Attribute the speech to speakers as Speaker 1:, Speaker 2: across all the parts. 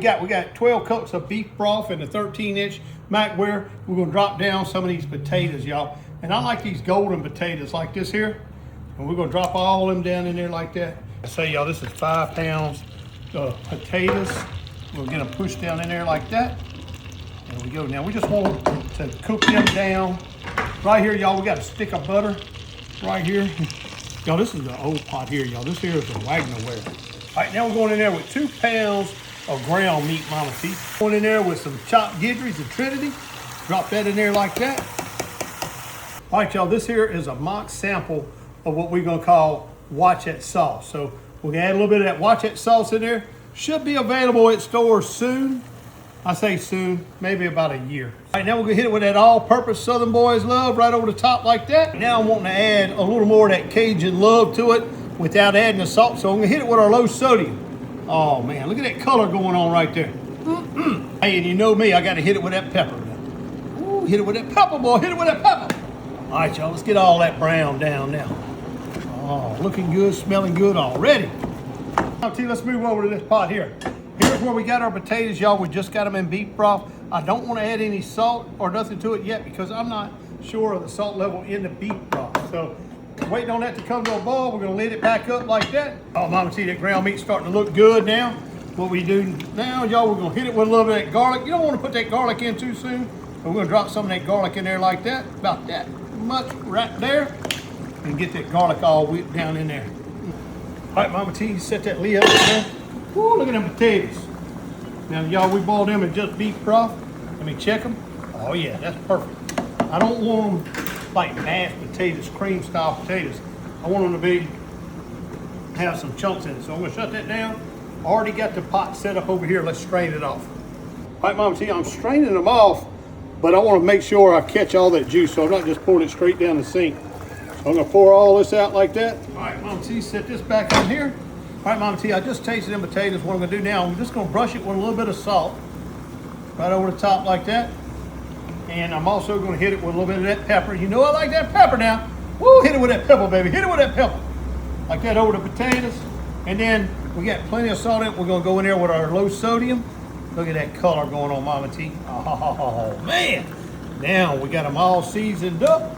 Speaker 1: We got 12 cups of beef broth in a 13-inch Macware. We're gonna drop down some of these potatoes, y'all. And I like these golden potatoes like this here. And we're gonna drop all of them down in there like that. I say, y'all, this is 5 pounds of potatoes. We'll get them pushed down in there like that. There we go. Now we just want to cook them down. Right here, y'all, we got a stick of butter right here. Y'all, this is the old pot here, y'all. This here is the Wagnerware. All right, now we're going in there with 2 pounds of ground meat, Mama T. Going in there with some chopped Guidry's and Trinity. Drop that in there like that. All right, y'all, this here is a mock sample of what we're gonna call Watchette sauce. So we're gonna add a little bit of that Watchette sauce in there. Should be available at stores soon. I say soon, maybe about a year. All right, now we're gonna hit it with that all-purpose Southern Boys Love right over the top like that. Now I'm wanting to add a little more of that Cajun love to it without adding the salt. So I'm gonna hit it with our low sodium. Oh man, look at that color going on right there. Hey, and you know me, I gotta hit it with that pepper. Ooh, hit it with that pepper, boy, hit it with that pepper. All right, y'all, let's get all that brown down now. Oh, looking good, smelling good already. Now, T, let's move over to this pot here. Here's where we got our potatoes, y'all. We just got them in beef broth. I don't want to add any salt or nothing to it yet because I'm not sure of the salt level in the beef broth. So, waiting on that to come to a boil. We're going to lid it back up like that. Oh, Mama, see that ground meat starting to look good now. What we do now, y'all, we're going to hit it with a little bit of that garlic. You don't want to put that garlic in too soon. But we're going to drop some of that garlic in there like that. About that much right there. And get that garlic all whipped down in there. All right, Mama T, set that lid up there. Woo, look at them potatoes. Now, y'all, we boiled them in just beef broth. Let me check them. Oh, yeah, that's perfect. I don't want them like mashed potatoes, cream style potatoes. I want them to have some chunks in it. So I'm gonna shut that down. Already got the pot set up over here. Let's strain it off. All right, Mama T, I'm straining them off, but I want to make sure I catch all that juice, so I'm not just pouring it straight down the sink. So I'm gonna pour all this out like that. All right, Mama T, set this back on here. All right, Mama T, I just tasted them potatoes. What I'm gonna do now, I'm just gonna brush it with a little bit of salt right over the top like that. And I'm also gonna hit it with a little bit of that pepper. You know I like that pepper now. Woo, hit it with that pepper, baby. Hit it with that pepper. Like that over the potatoes. And then we got plenty of salt in it. We're gonna go in there with our low sodium. Look at that color going on, Mama T. Oh, man. Now we got them all seasoned up.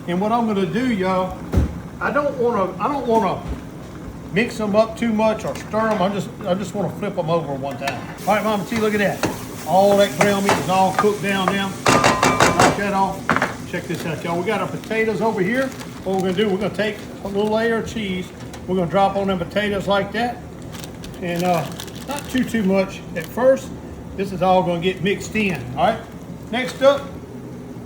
Speaker 1: And what I'm gonna do, y'all, I don't wanna mix them up too much or stir them. I just wanna flip them over one time. All right, Mama T, look at that. All that ground meat is all cooked down now. Knock that off. Check this out, y'all. We got our potatoes over here. What we're gonna do, we're gonna take a little layer of cheese. We're gonna drop on them potatoes like that. And not too much at first. This is all gonna get mixed in, all right? Next up,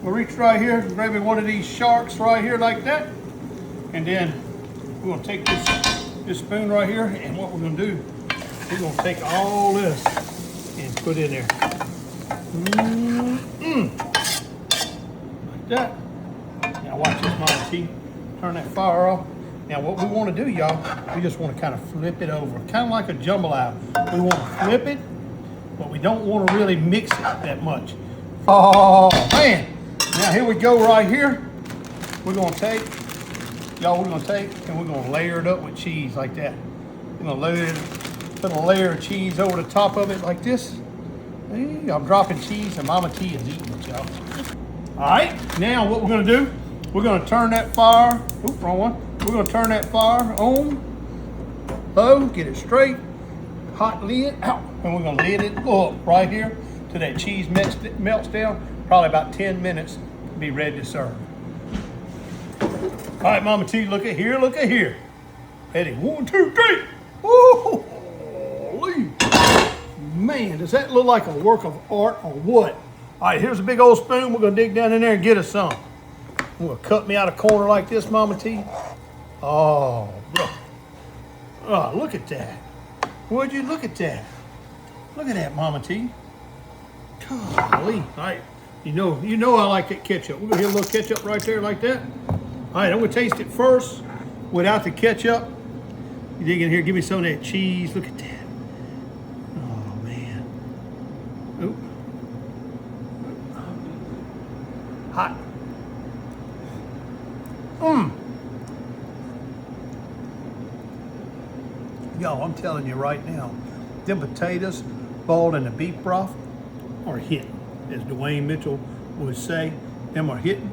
Speaker 1: we'll reach right here, grab one of these sharks right here like that. And then we're gonna take this spoon right here, and what we're gonna do, we're gonna take all this and put in there. Like that. Now watch this, Mama T. Turn that fire off. Now what we want to do, y'all, we just want to kind of flip it over, kind of like a jambalaya. We want to flip it, but we don't want to really mix it that much. Oh man! Now here we go right here. We're gonna take, y'all, and we're gonna layer it up with cheese like that. We're gonna put a layer of cheese over the top of it like this. Hey, I'm dropping cheese and Mama T is eating it, y'all. All right, now what we're gonna do, we're gonna turn that fire, oops, wrong one. We're gonna turn that fire on, low, get it straight, hot lid out, and we're gonna lid it up right here till that cheese melts down, probably about 10 minutes to be ready to serve. All right, Mama T, look at here, look at here. Ready, 1, 2, 3. Woo! Man, does that look like a work of art or what? All right, here's a big old spoon. We're gonna dig down in there and get us some. I'm gonna cut me out a corner like this, Mama T. Oh, bro. Oh, look at that. Would you look at that? Look at that, Mama T. Golly. All right, you know I like that ketchup. We're gonna get a little ketchup right there like that. All right, I'm gonna taste it first without the ketchup. You dig in here, give me some of that cheese. Look at that. Oh, man. Oop. Hot. Yo, I'm telling you right now, them potatoes boiled in the beef broth are hitting, as Dwayne Mitchell would say. Them are hitting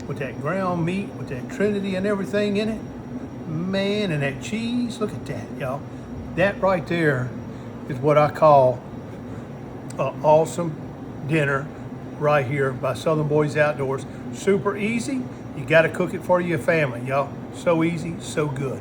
Speaker 1: with that ground meat, with that Trinity and everything in it. Man, and that cheese, look at that, y'all. That right there is what I call an awesome dinner right here by Southern Boys Outdoors. Super easy. You got to cook it for your family, y'all. So easy, so good.